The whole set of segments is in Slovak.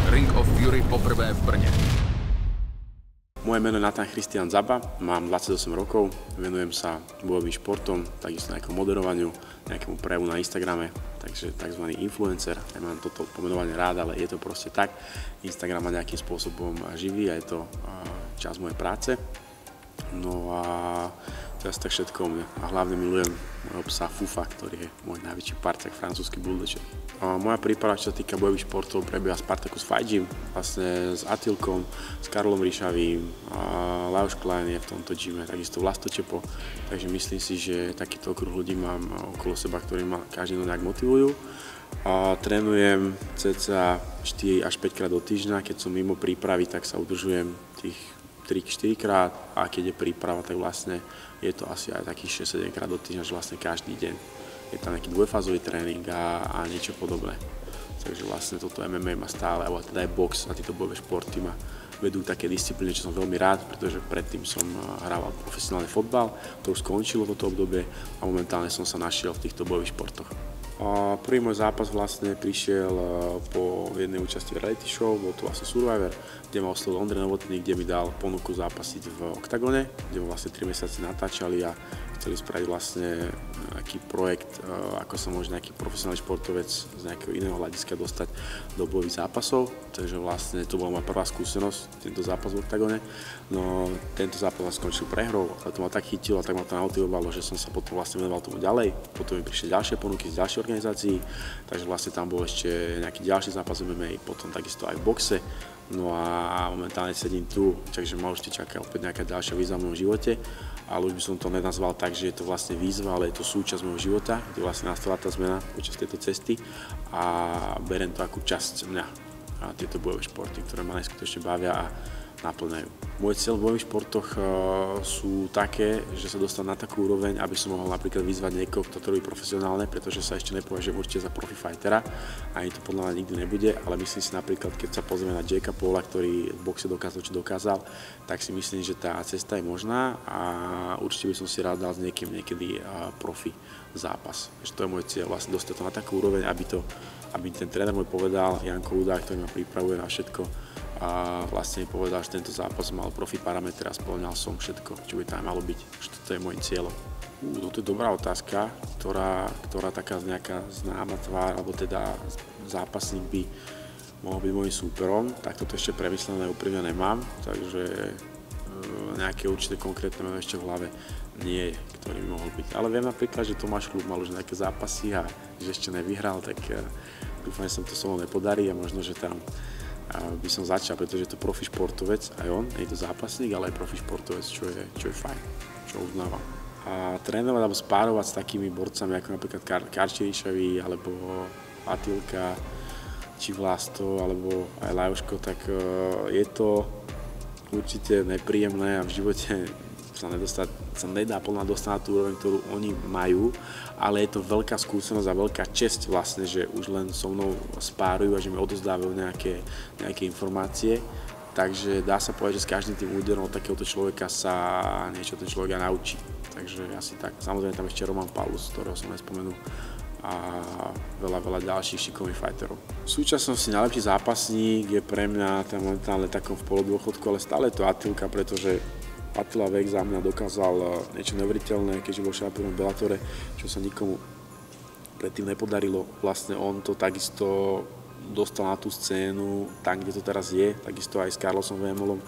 Ring of Fury poprvé v Brne. Moje meno je Nathan Christian Zaba, mám 28 rokov, venujem sa bojovým športom, takisto nejakému moderovaniu, nejakému prejavu na Instagrame, takže tzv. Influencer. Ja mám toto pomenovanie rád, ale je to proste tak. Instagram ma nejakým spôsobom živí a je to časť mojej práce. No a to je asi tak všetko o mne. A hlavne milujem môjho psa Fufa, ktorý je môj najväčší parťák, francúzsky bulldog. Moja príprava, čo sa týka bojových športov, prebieha Spartacus Fight Gym, vlastne s Atilkom, s Karlom Ríšavým, Lajos Klein je v tomto gyme, takisto Vlasto Čepo. Takže myslím si, že takýto okruh ľudí mám okolo seba, ktorí ma každý deň nejak motivujú. Trénujem cca 4 až 5 krát do týždňa, keď som mimo prípravy, tak sa udržujem tých 3-4 krát a keď je príprava, tak vlastne je to asi aj takých 6-7 krát do týždňa, že vlastne každý deň je tam nejaký dvojfázový tréning a niečo podobné. Takže vlastne toto MMA ma stále, alebo teda aj box a tieto bojové športy ma vedú také disciplíny, čo som veľmi rád, pretože predtým som hrával profesionálny fotbal, to už skončilo toto obdobie a momentálne som sa našiel v týchto bojových športoch. Prvý môj zápas vlastne prišiel po jednej účasti v reality show, bol to vlastne Survivor, kde ma oslovil Ondrej Novotný, kde mi dal ponuku zápasiť v Oktagone, kde ma vlastne 3 mesiace natáčali a chceli spraviť vlastne nejaký projekt, ako sa môže nejaký profesionálny športovec z nejakého iného hľadiska dostať do bojových zápasov. Takže vlastne to bola moja prvá skúsenosť, tento zápas v Oktagone. No tento zápas skončil prehrou, ale to ma tak chytilo a tak ma to namotivovalo, že som sa potom vlastne venoval tomu ďalej. Potom mi prišli ďalšie ponuky z ďalších organizácií, takže vlastne tam bol ešte nejaký ďalší zápas MMA, potom takisto aj v boxe. No a momentálne sedím tu, takže ma určite čaká opäť nejaká ďalšia výzva v mojom živote. Ale už by som to nenazval tak, že je to vlastne výzva, ale je to súčasť môjho života, kde vlastne nastala tá zmena počas tejto cesty a beriem to ako časť mňa a tieto bojové športy, ktoré ma neskutočne bavia a naplňajú. Moje cieľ v bojových športoch sú také, že sa dostanú na takú úroveň, aby som mohol napríklad vyzvať niekoho, kto to robí profesionálne, pretože sa ešte nepovažujem určite za profi fightera, ani to podľa mňa nikdy nebude, ale myslím si napríklad, keď sa pozrieme na Jakea Paula, ktorý v boxe dokázal, čo dokázal, tak si myslím, že tá cesta je možná a určite by som si rád dal s niekým niekedy profi zápas. Takže to je môj cieľ, vlastne dostať to na takú úroveň, aby ten tréner môj povedal, Janko Udák, ktorý ma pripravuje na všetko, a vlastne mi povedal, že tento zápas mal profi parametre a spĺňal som všetko, čo by tam malo byť, že toto je môjim cieľom. Toto je dobrá otázka, ktorá taká nejaká známa tvár, alebo teda zápasník by mohol byť môjim súperom, tak toto ešte premyslené úprimne nemám, takže nejaké určité konkrétne meno ešte v hlave nie je, ktorý by mohol byť. Ale viem napríklad, že Tomáš Klub mal už nejaké zápasy a že ešte nevyhral, tak dúfam, že sa to so mnou nepodarí a možno, že tam by som začal, pretože je to profi športovec, aj on, je to zápasník, ale aj profi športovec, čo je fajn, čo uznávam. A trénovať alebo spárovať s takými borcami, ako napríklad Karčeríšavý, alebo Atilka, či Vlasto, alebo aj Lajoško, tak je to určite nepríjemné a v živote sa nedá plná dostať na tú úroveň, ktorú oni majú, ale je to veľká skúsenosť a veľká česť vlastne, že už len so mnou spárujú a že mi odozdávajú nejaké informácie. Takže dá sa povedať, že s každým tým úderom od takéhoto človeka sa niečo ten človek aj naučí. Takže asi tak. Samozrejme tam ešte Roman Paulus, ktorého som nespomenul, a veľa ďalších šikovných fighterov. V súčasnosti najlepší zápasník je pre mňa ten momentálne takom v polodôchodku, ale stále je to Atilka, pretože Attila Vek za mňa dokázal niečo neuveriteľné, keďže bol šampiónom v Bellatore, čo sa nikomu predtým nepodarilo. Vlastne on to takisto dostal na tú scénu, tam, kde to teraz je, takisto aj s Carlosom Vémolom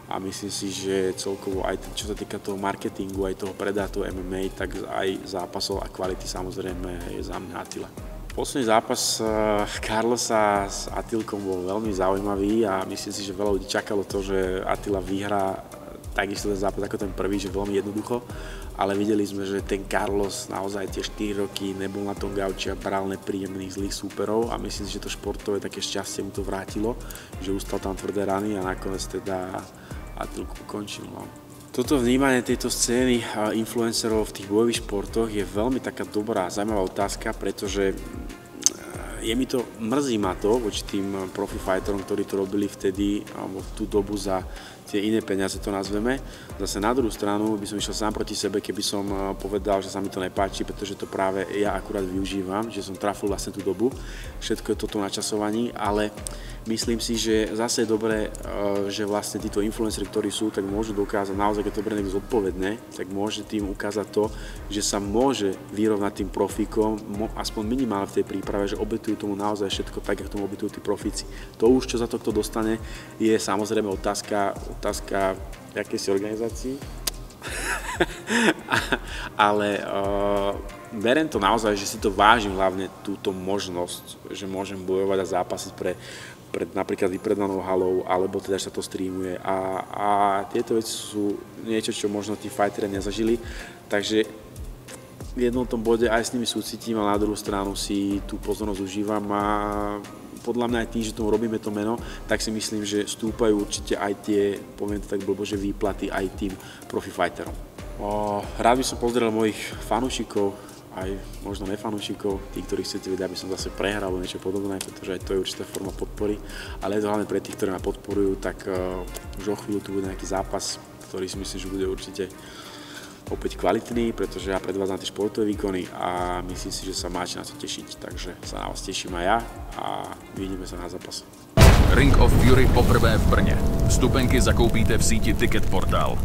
a myslím si, že celkovo aj čo sa týka toho marketingu, aj toho predátu MMA, tak aj zápasov a kvality samozrejme je za mňa Attila. Posledný zápas Carlosa s Atilkom bol veľmi zaujímavý a myslím si, že veľa ľudí čakalo to, že Attila vyhrá takisto ten zápas ako ten prvý, že veľmi jednoducho, ale videli sme, že ten Carlos naozaj tie 4 roky nebol na tom gauči a bral nepríjemných zlých súperov a myslím si, že to športové také šťastie mu to vrátilo, že ustal tam tvrdé rany a nakoniec teda Atilku ukončil. No. Toto vnímanie tejto scény influencerov v tých bojových športoch je veľmi taká dobrá, zaujímavá otázka, pretože mrzí ma to voči tým profi fighterom, ktorí to robili vtedy, alebo v tú dobu za tie iné peniaze to nazveme. Zase na druhú stranu by som išiel sám proti sebe, keby som povedal, že sa mi to nepáči, pretože to práve ja akurát využívam, že som trafil vlastne tú dobu. Všetko je toto na časovaní, ale myslím si, že zase je dobré, že vlastne títo influenceri, ktorí sú, tak môžu dokázať naozaj, keď to bude niekto zodpovedné, tak môže tým ukázať to, že sa môže vyrovnať tým profíkom, aspoň minimálne v tej príprave, že obetujú tomu naozaj všetko tak, ako tomu obetujú tí profíci. To už, čo za to kto dostane, je samozrejme otázka akejsi organizácii. Ale beriem to naozaj, že si to vážim hlavne túto možnosť, že môžem bojovať a zápasiť pred napríklad vypredanou halou, alebo teda, že sa to streamuje. A tieto veci sú niečo, čo možno tí fighteri nezažili. Takže v jednom tom bode aj s nimi súcitím, a na druhú stranu si tú pozornosť užívam a podľa mňa aj tým, že tomu robíme to meno, tak si myslím, že stúpajú určite aj tie, poviem to tak blbo, že výplaty aj tým profi fighterom. Rád by som pozdravil mojich fanúšikov, aj možno nefanúšikov, tí, ktorí chcete vedieť, aby som zase prehral alebo niečo podobné, pretože aj to je určitá forma podpory, ale je to hlavne pre tých, ktorí ma podporujú, tak už o chvíľu tu bude nejaký zápas, ktorý si myslím, že bude určite opäť kvalitný, pretože ja predvádzam tie športové výkony a myslím si, že sa máte na to tešiť, takže sa na vás teším aj ja a vidíme sa na zápase. Ring of Fury poprvé v Brně. Vstupenky zakoupíte v síti Ticket Portal.